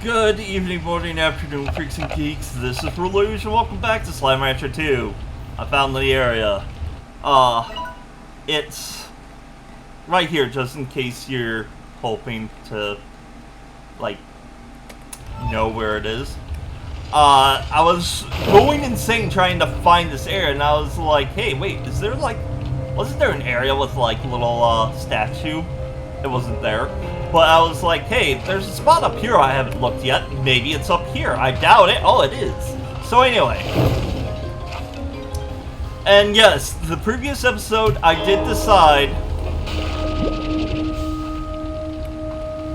Good evening, morning, afternoon, freaks and geeks. This is Railuge, and welcome back to Slime Rancher 2. I found the area. It's right here, just in case you're hoping to, like, know where it is. I was going insane trying to find this area, and I was like, hey, wait, is there, like, wasn't there an area with, like, a little, statue? It wasn't there. But I was like, hey, there's a spot up here I haven't looked yet. Maybe it's up here. I doubt it. Oh, it is. So anyway. And yes, the previous episode, I did decide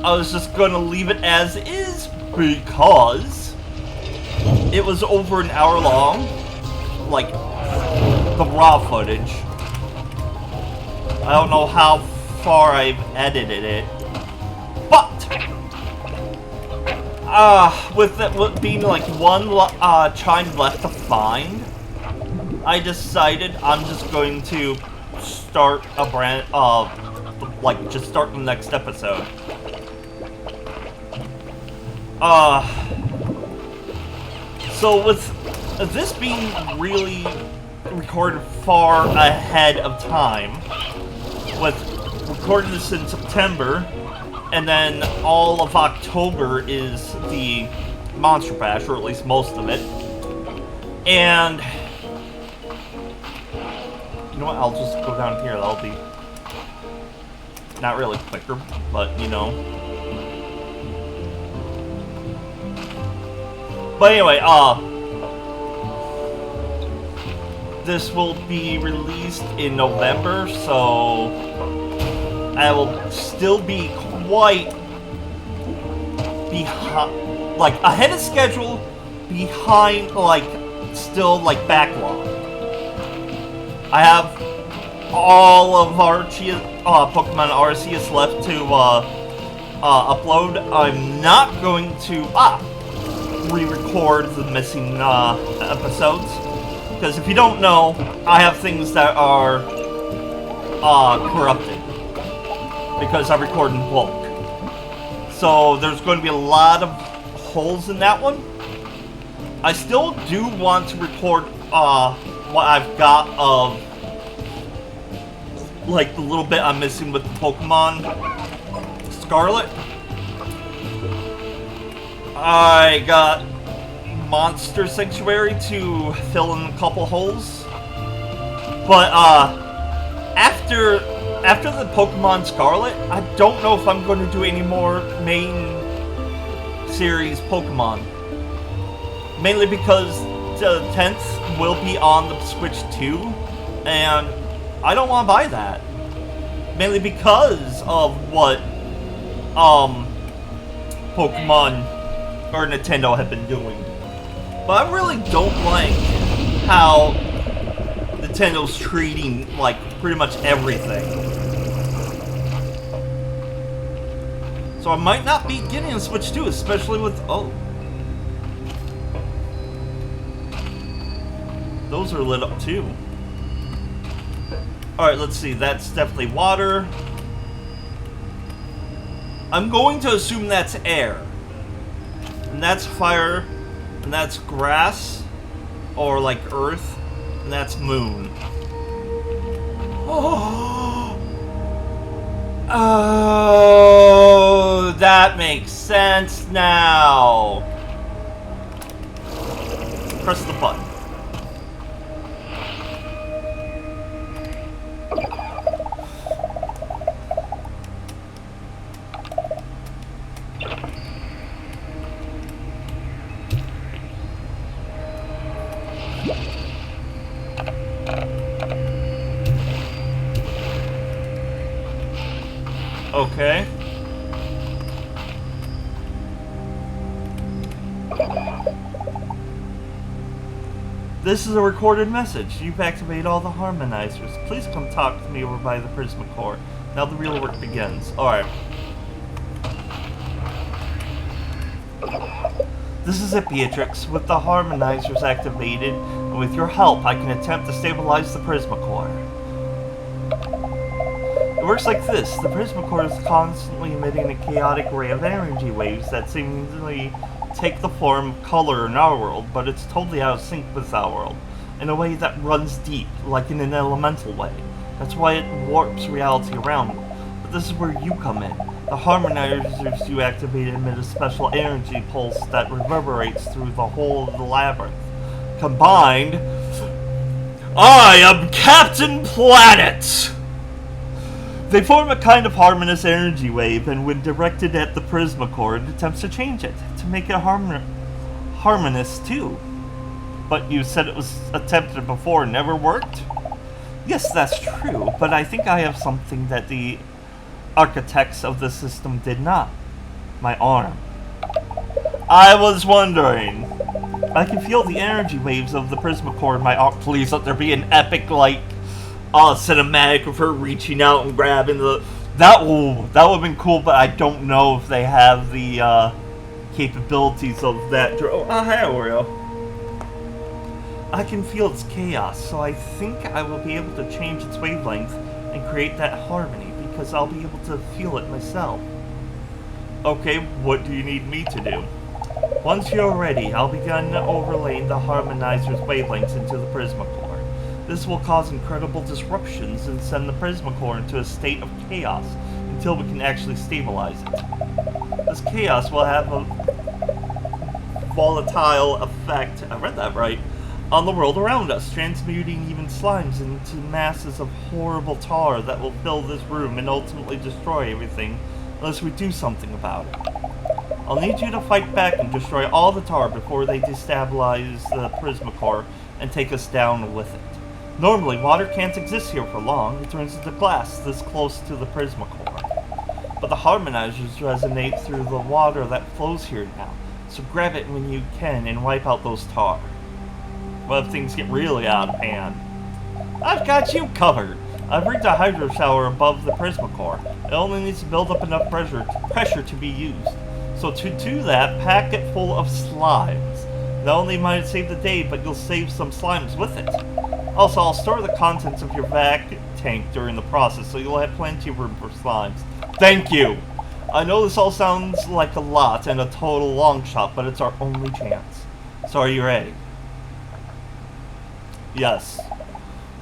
I was just going to leave it as is because it was over an hour long. Like, the raw footage. I don't know how far I've edited it. But, with it being like one chime left to find, I decided I'm just going to start a brand, just start the next episode. So with this being really recorded far ahead of time, with recording this in September, and then all of October is the Monster Bash, or at least most of it. And you know what? I'll just go down here. That'll be not really quicker, but you know. But anyway, this will be released in November, so I will still be quite behind, like, ahead of schedule, behind, like, still, like, backlog. I have all of Pokemon Arceus left to, upload. I'm not going to, re-record the missing, episodes. Because if you don't know, I have things that are, corrupted. Because I record in bulk. So there's going to be a lot of holes in that one. I still do want to record what I've got of, like, the little bit I'm missing with the Pokemon Scarlet. I got Monster Sanctuary to fill in a couple holes. But after the Pokemon Scarlet, I don't know if I'm going to do any more main series Pokemon. Mainly because the 10th will be on the Switch 2, and I don't want to buy that. Mainly because of what Pokemon or Nintendo have been doing. But I really don't like how Nintendo's treating, like, pretty much everything. So I might not be getting a Switch 2, especially with, those are lit up too. Alright, let's see, that's definitely water. I'm going to assume that's air. And that's fire, and that's grass, or like earth, and that's moon. Oh, that makes sense now. Press the button. Okay. This is a recorded message. You've activated all the harmonizers. Please come talk to me over by the Prismacore. Now the real work begins. Alright. This is it, Beatrix. With the harmonizers activated, and with your help, I can attempt to stabilize the Prismacore. works like this. The Prismacore is constantly emitting a chaotic array of energy waves that seemingly take the form of color in our world, but it's totally out of sync with our world, in a way that runs deep, like in an elemental way. That's why it warps reality around it. But this is where you come in. The harmonizers you activate emit a special energy pulse that reverberates through the whole of the labyrinth. Combined, I am Captain Planet! They form a kind of harmonious energy wave, and when directed at the Prismacore, it attempts to change it, to make it harmonious too. But you said it was attempted before and never worked? Yes, that's true, but I think I have something that the architects of the system did not. My arm. I was wondering. I can feel the energy waves of the Prismacore in my arm. Please let there be an epic, like, cinematic of her reaching out and grabbing the... That would have been cool, but I don't know if they have the, capabilities of that... Oh, hi, Oreo. I can feel its chaos, so I think I will be able to change its wavelength and create that harmony, because I'll be able to feel it myself. Okay, what do you need me to do? Once you're ready, I'll begin overlaying the harmonizer's wavelengths into the Prismacore. This will cause incredible disruptions and send the Prismacore into a state of chaos until we can actually stabilize it. This chaos will have a volatile effect, I read that right, on the world around us, transmuting even slimes into masses of horrible tar that will fill this room and ultimately destroy everything unless we do something about it. I'll need you to fight back and destroy all the tar before they destabilize the Prismacore and take us down with it. Normally, water can't exist here for long. It turns into glass this close to the Prismacore. But the harmonizers resonate through the water that flows here now, so grab it when you can and wipe out those tar. What if things get really out of hand? I've got you covered. I've rigged a hydro shower above the Prismacore. It only needs to build up enough pressure to be used. So to do that, pack it full of slimes. Not only might it save the day, but you'll save some slimes with it. Also, I'll store the contents of your vac tank during the process, so you'll have plenty of room for slimes. Thank you! I know this all sounds like a lot and a total long shot, but it's our only chance. So are you ready? Yes.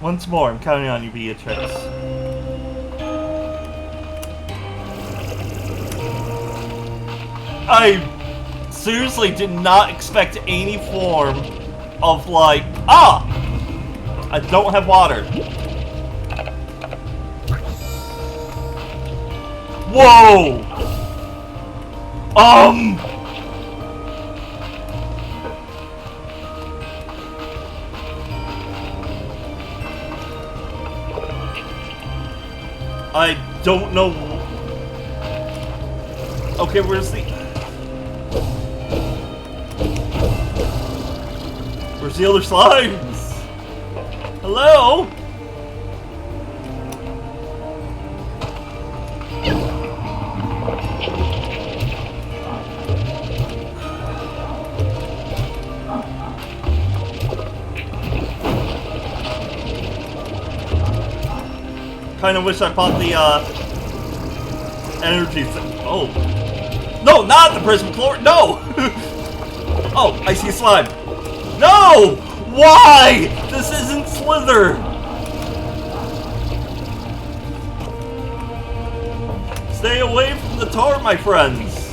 Once more, I'm counting on you, Beatrix. I seriously did not expect any form of, like... Ah! I don't have water. Whoa! I don't know... Okay, where's the... Where's the other slimes? Hello? Kinda wish I bought the, energy thing. Oh. No, not the Prismacore! No! Oh, I see slime. No! Why? This isn't Slither! Stay away from the tar, my friends!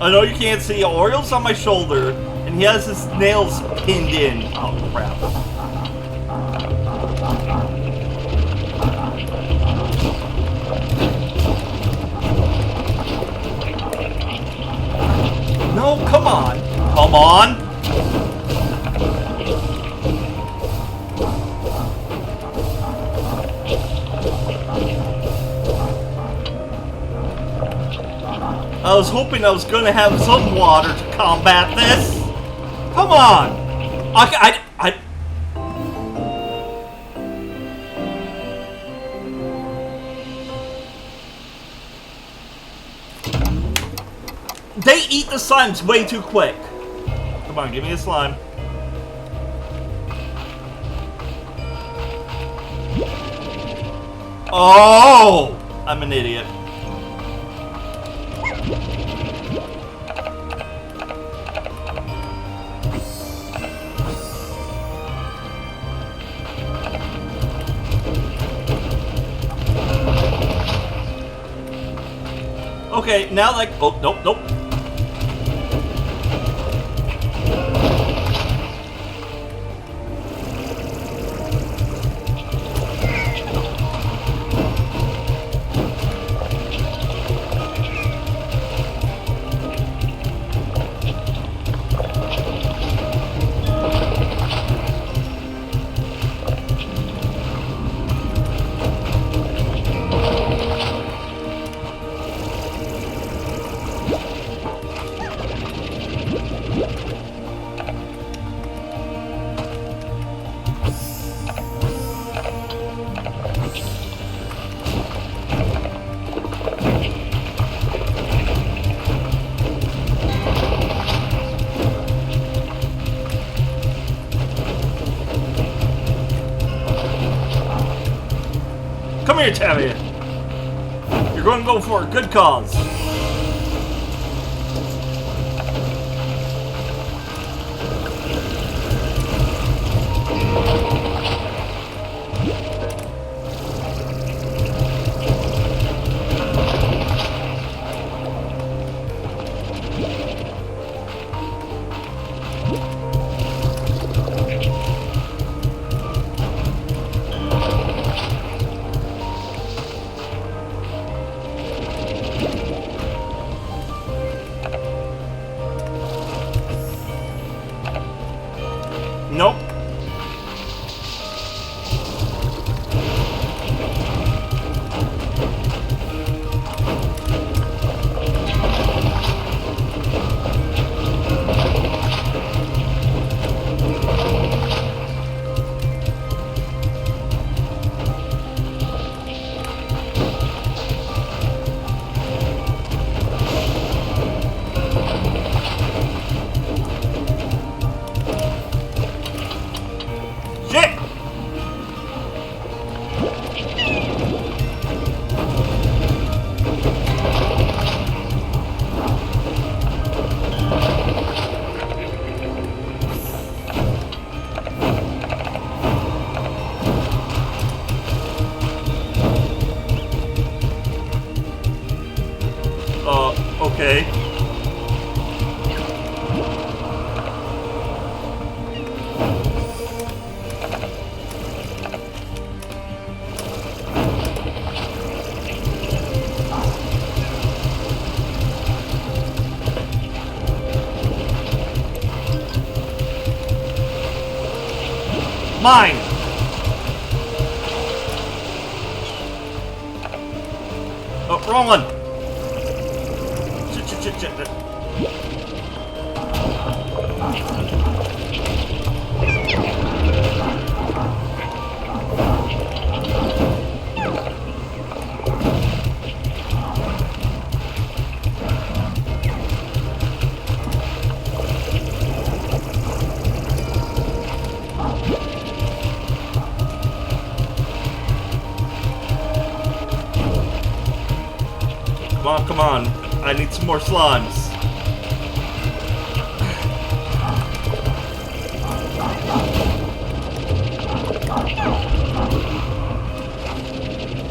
I know you can't see, Oriole's on my shoulder, and he has his nails pinned in. Oh, crap. No, come on! Come on! I was hoping I was gonna have some water to combat this! Come on! They eat the slimes way too quick. Come on, give me a slime. Oh! I'm an idiot. Okay, now like... Oh, nope, nope. Come here, Tabby. You're going to go for a good cause. Nope. Shit! Okay. Mine! Oh, wrong one! Shit. Come on. I need some more slimes.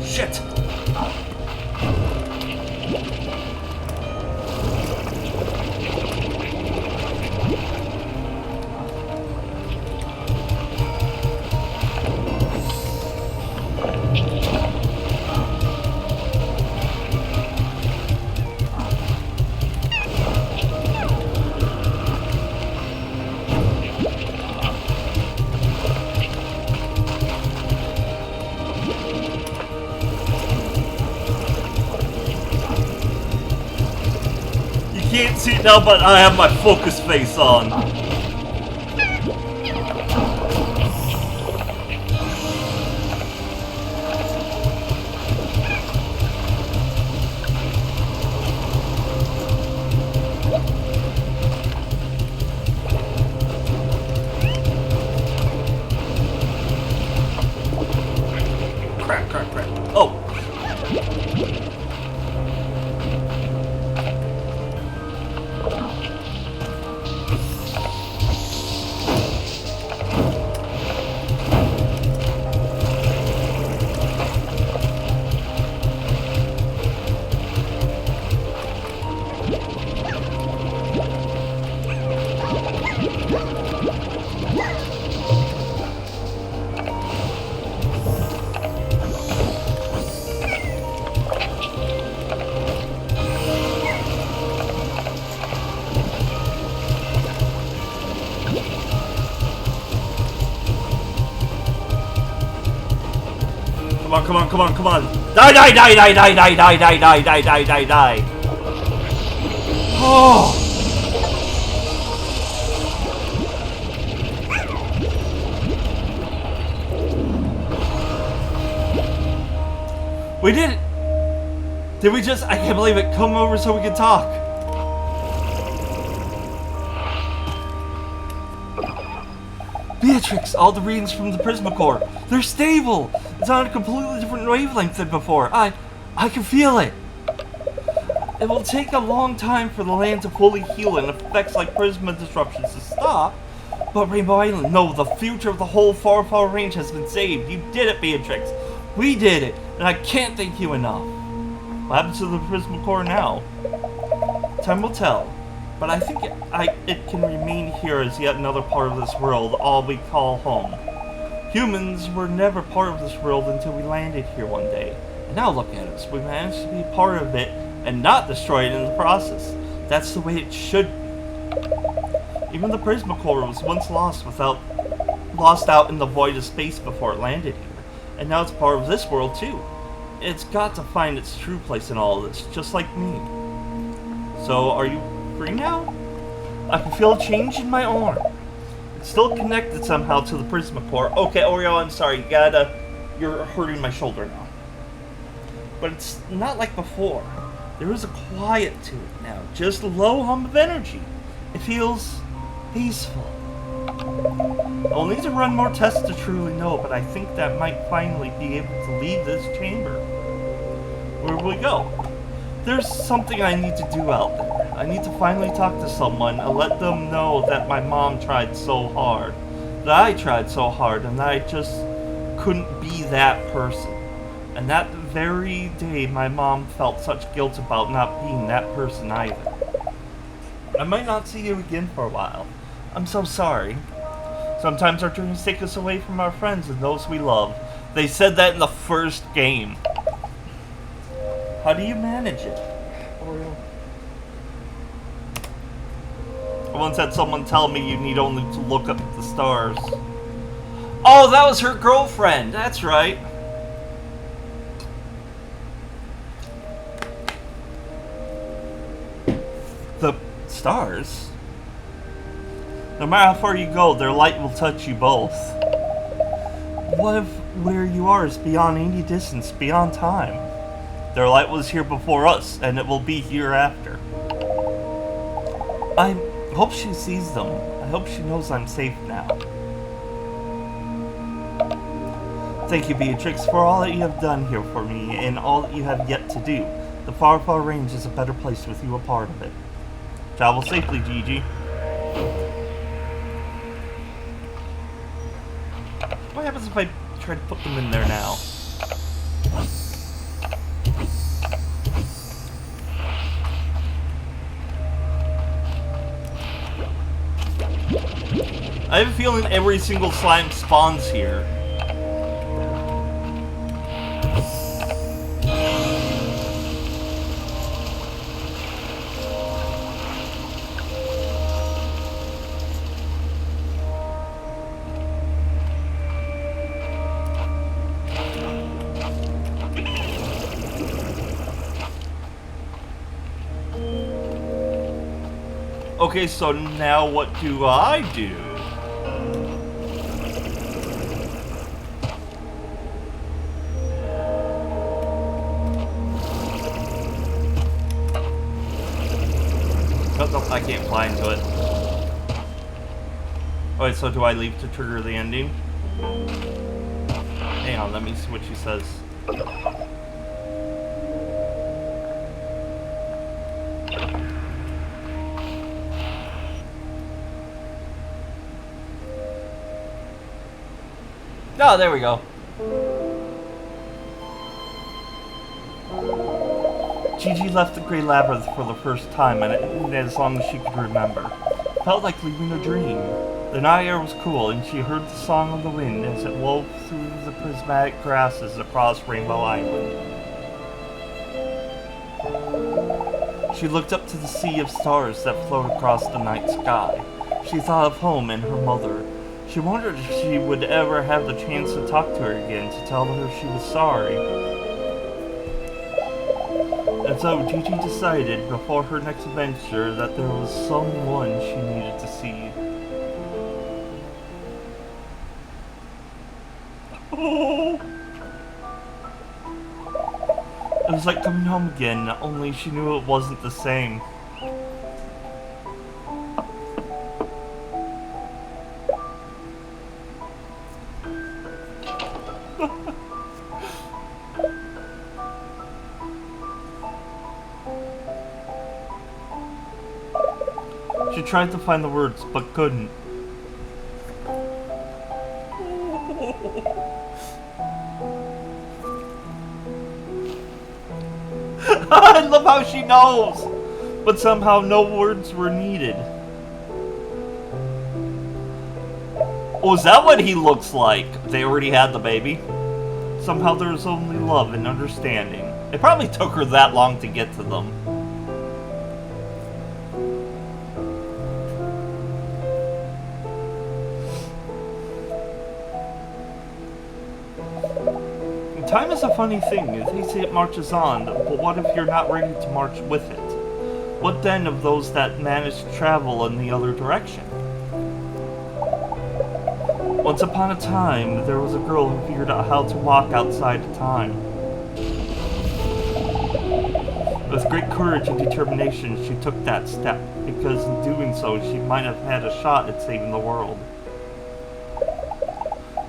Shit! You can't see it now, but I have my focus face on. Crap. Oh. come on, come on, come on. Die, die, die, die, die, die, die, die, die, die, die, die, die. Oh. We did it. Did we just... I can't believe it. Come over so we can talk. Beatrix, all the readings from the Prismacore. They're stable. It's on a completely different wavelength than before. I can feel it. It will take a long time for the land to fully heal and effects like Prisma disruptions to stop. But Rainbow Island, no, the future of the whole far, far range has been saved. You did it, Beatrix. We did it, and I can't thank you enough. What happens to the Prismacore now? Time will tell. But I think it can remain here as yet another part of this world, all we call home. Humans were never part of this world until we landed here one day. And now look at us, we managed to be part of it and not destroy it in the process. That's the way it should be. Even the Prismacore was once lost out in the void of space before it landed here. And now it's part of this world too. It's got to find its true place in all of this, just like me. So, are you free now? I can feel a change in my arm. It's still connected somehow to the Prismacore. Okay, Oreo, I'm sorry. You're hurting my shoulder now. But it's not like before. There is a quiet to it now. Just a low hum of energy. It feels peaceful. I'll need to run more tests to truly know, but I think that might finally be able to leave this chamber. Where will we go? There's something I need to do out there. I need to finally talk to someone and let them know that my mom tried so hard. That I tried so hard and that I just couldn't be that person. And that very day my mom felt such guilt about not being that person either. I might not see you again for a while. I'm so sorry. Sometimes our dreams take us away from our friends and those we love. They said that in the first game. How do you manage it? I once had someone tell me you need only to look up at the stars. Oh, that was her girlfriend. That's right. The stars? No matter how far you go, their light will touch you both. What if where you are is beyond any distance, beyond time? Their light was here before us, and it will be here after. I hope she sees them. I hope she knows I'm safe now. Thank you, Beatrix, for all that you have done here for me, and all that you have yet to do. The far, far range is a better place with you a part of it. Travel safely, Gigi. What happens if I try to put them in there now? I have a feeling every single slime spawns here. Okay, so now what do I do? Nope, I can't fly into it. Alright, so do I leave to trigger the ending? Hang on, let me see what she says. Oh, there we go. Gigi left the Grey Labyrinth for the first time, and as long as she could remember. Felt like leaving a dream. The night air was cool, and she heard the song of the wind as it wove through the prismatic grasses across Rainbow Island. She looked up to the sea of stars that floated across the night sky. She thought of home and her mother. She wondered if she would ever have the chance to talk to her again, to tell her she was sorry. And so Gigi decided before her next adventure that there was someone she needed to see. Oh. It was like coming home again, only she knew it wasn't the same. She tried to find the words, but couldn't. I love how she knows! But somehow no words were needed. Oh, is that what he looks like? They already had the baby? Somehow there was only love and understanding. It probably took her that long to get to them. Time is a funny thing. They say it marches on, but what if you're not ready to march with it? What then of those that manage to travel in the other direction? Once upon a time, there was a girl who figured out how to walk outside of time. With great courage and determination, she took that step, because in doing so, she might have had a shot at saving the world.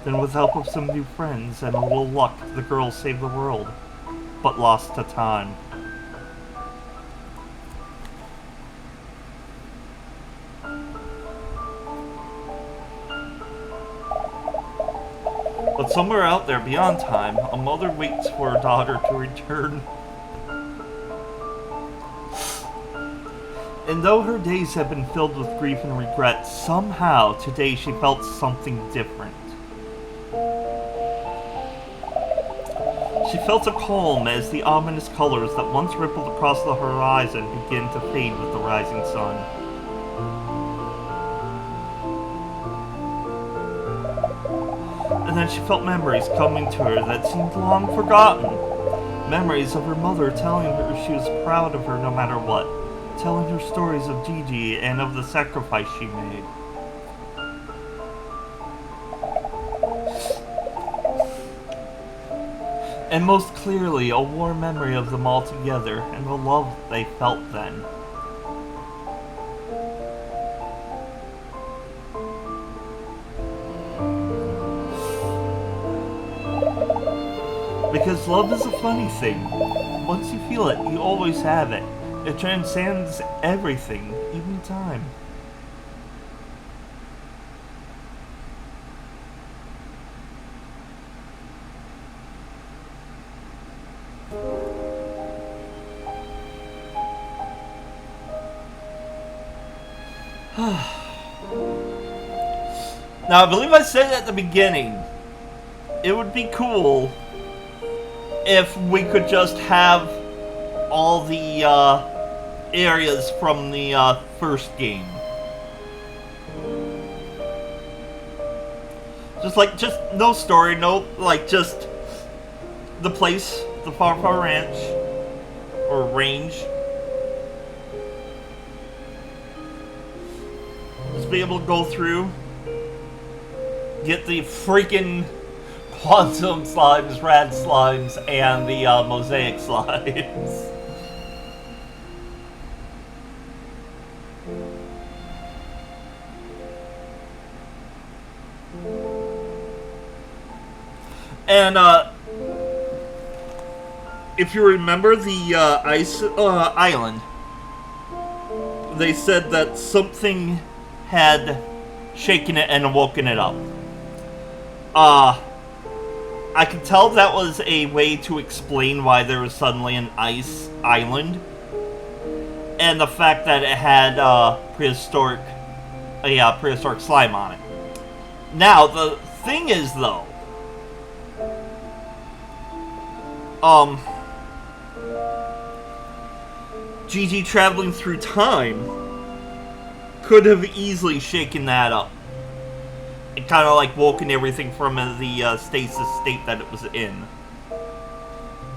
Then with the help of some new friends and a little luck, the girl saved the world, but lost to time. But somewhere out there beyond time, a mother waits for her daughter to return. And though her days have been filled with grief and regret, somehow today she felt something different. She felt a calm as the ominous colors that once rippled across the horizon began to fade with the rising sun. And then she felt memories coming to her that seemed long forgotten. Memories of her mother telling her she was proud of her no matter what. Telling her stories of Gigi and of the sacrifice she made. And most clearly, a warm memory of them all together and the love they felt then. Because love is a funny thing. Once you feel it, you always have it. It transcends everything, even time. Now, I believe I said at the beginning, it would be cool if we could just have all the areas from the first game. Just no story, no, just the place, the Far Ranch, or range. Just be able to go through, get the freaking quantum slimes, rad slimes, and the mosaic slimes. And if you remember the ice island, they said that something had shaken it and woken it up. I could tell that was a way to explain why there was suddenly an ice island, and the fact that it had prehistoric slime on it. Now the thing is, though, Gigi traveling through time could have easily shaken that up. it kind of like woken everything from the stasis state that it was in.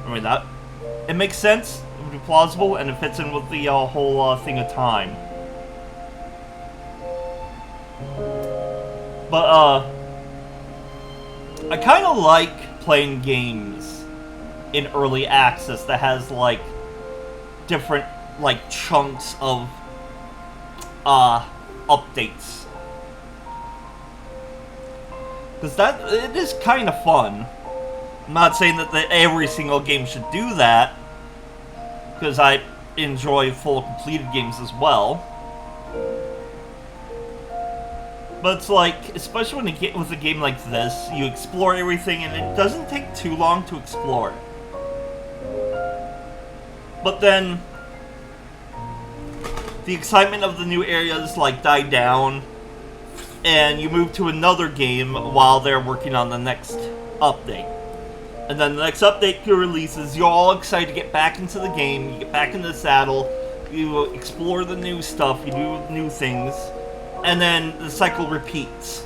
I mean, that it makes sense, it would be plausible, and it fits in with the whole thing of time. But I kind of like playing games in early access that has like different like chunks of updates, because it is kind of fun. I'm not saying that every single game should do that, because I enjoy full completed games as well. But it's like, especially when you get with a game like this, you explore everything and it doesn't take too long to explore. But then the excitement of the new areas like die down, and you move to another game while they're working on the next update. And then the next update releases, you're all excited to get back into the game, you get back into the saddle, you explore the new stuff, you do new things, and then the cycle repeats.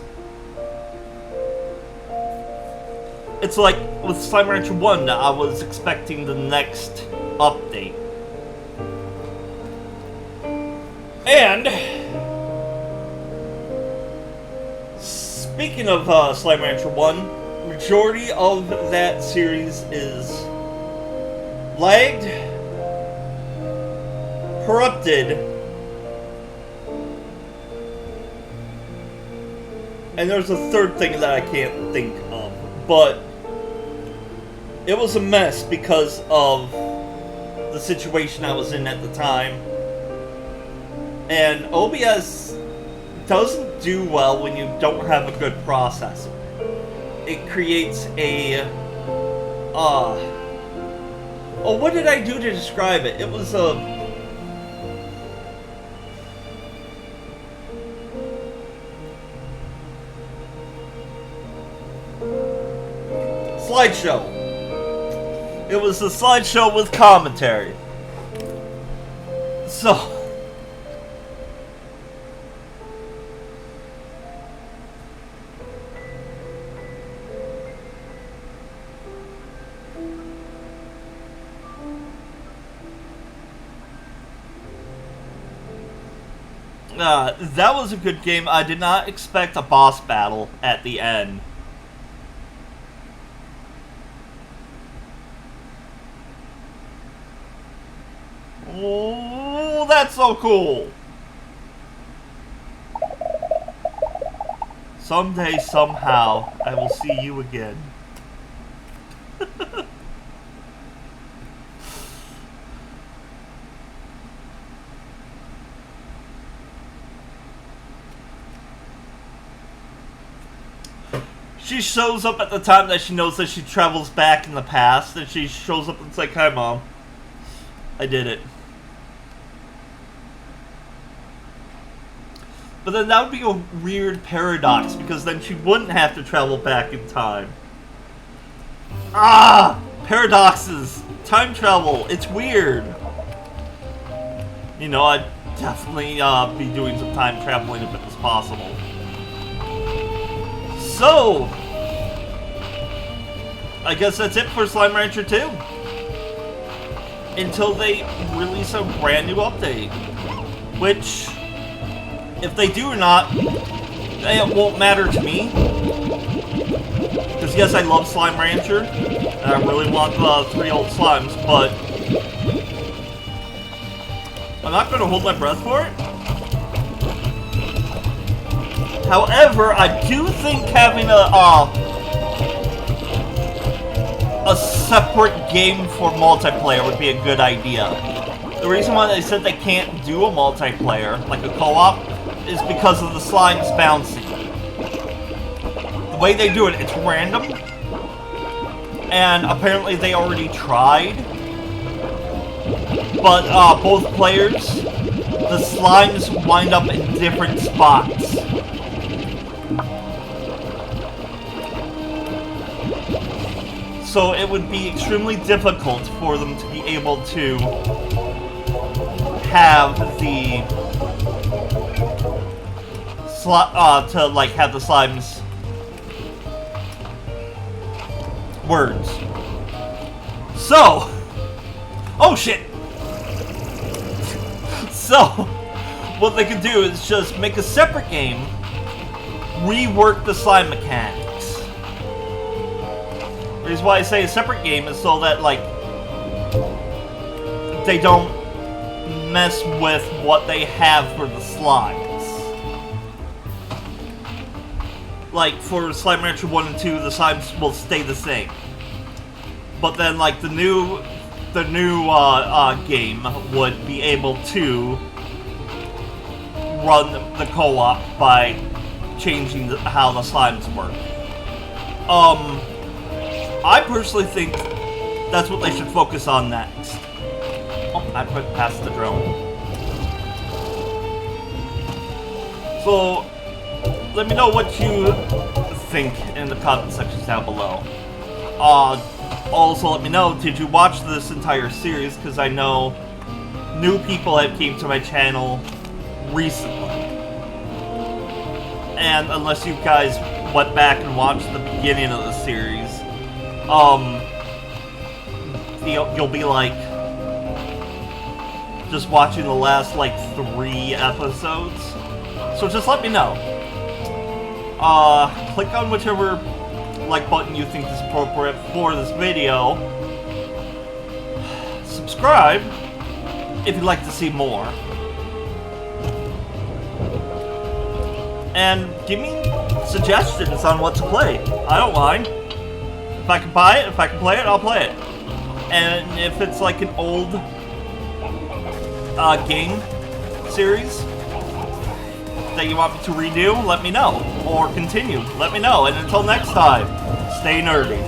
It's like with Slime Rancher 1, I was expecting the next update. And speaking of Slime Rancher 1, majority of that series is lagged, corrupted, and there's a third thing that I can't think of, but it was a mess because of the situation I was in at the time. And OBS doesn't do well when you don't have a good processor. It creates a... oh, what did I do to describe it? It was a... slideshow. It was a slideshow with commentary. So... that was a good game. I did not expect a boss battle at the end. Oh, that's so cool. Someday, somehow, I will see you again. She shows up at the time that she knows that she travels back in the past, and she shows up and it's like, "Hi, Mom. I did it." But then that would be a weird paradox, because then she wouldn't have to travel back in time. Ah! Paradoxes! Time travel! It's weird! You know, I'd definitely be doing some time traveling if it was possible. So, I guess that's it for Slime Rancher 2. Until they release a brand new update. Which, if they do or not, it won't matter to me. Because yes, I love Slime Rancher, and I really want the 3 old slimes, but I'm not going to hold my breath for it. However, I do think having a separate game for multiplayer would be a good idea. The reason why they said they can't do a multiplayer, like a co-op, is because of the slimes bouncing. The way they do it, it's random. And apparently they already tried. But both players, the slimes wind up in different spots. So it would be extremely difficult for them to be able to have the have the slimes words. So, oh shit! So, what they could do is just make a separate game, rework the slime mechanics. The reason why I say a separate game is so that, like, they don't mess with what they have for the slimes. Like, for Slime Rancher 1 and 2, the slimes will stay the same. But then, like, the new game would be able to run the co-op by changing how the slimes work. I personally think that's what they should focus on next. Oh, I put past the drone. So, let me know what you think in the comment sections down below. Also, let me know, did you watch this entire series? Because I know new people have came to my channel recently. And unless you guys went back and watched the beginning of the series, you'll be like, just watching the last, like, 3 episodes. So just let me know. Click on whichever like button you think is appropriate for this video. Subscribe if you'd like to see more. And give me suggestions on what to play. I don't mind. If I can buy it, if I can play it, I'll play it. And if it's like an old game series that you want me to redo, let me know. Or continue, let me know. And until next time, stay nerdy.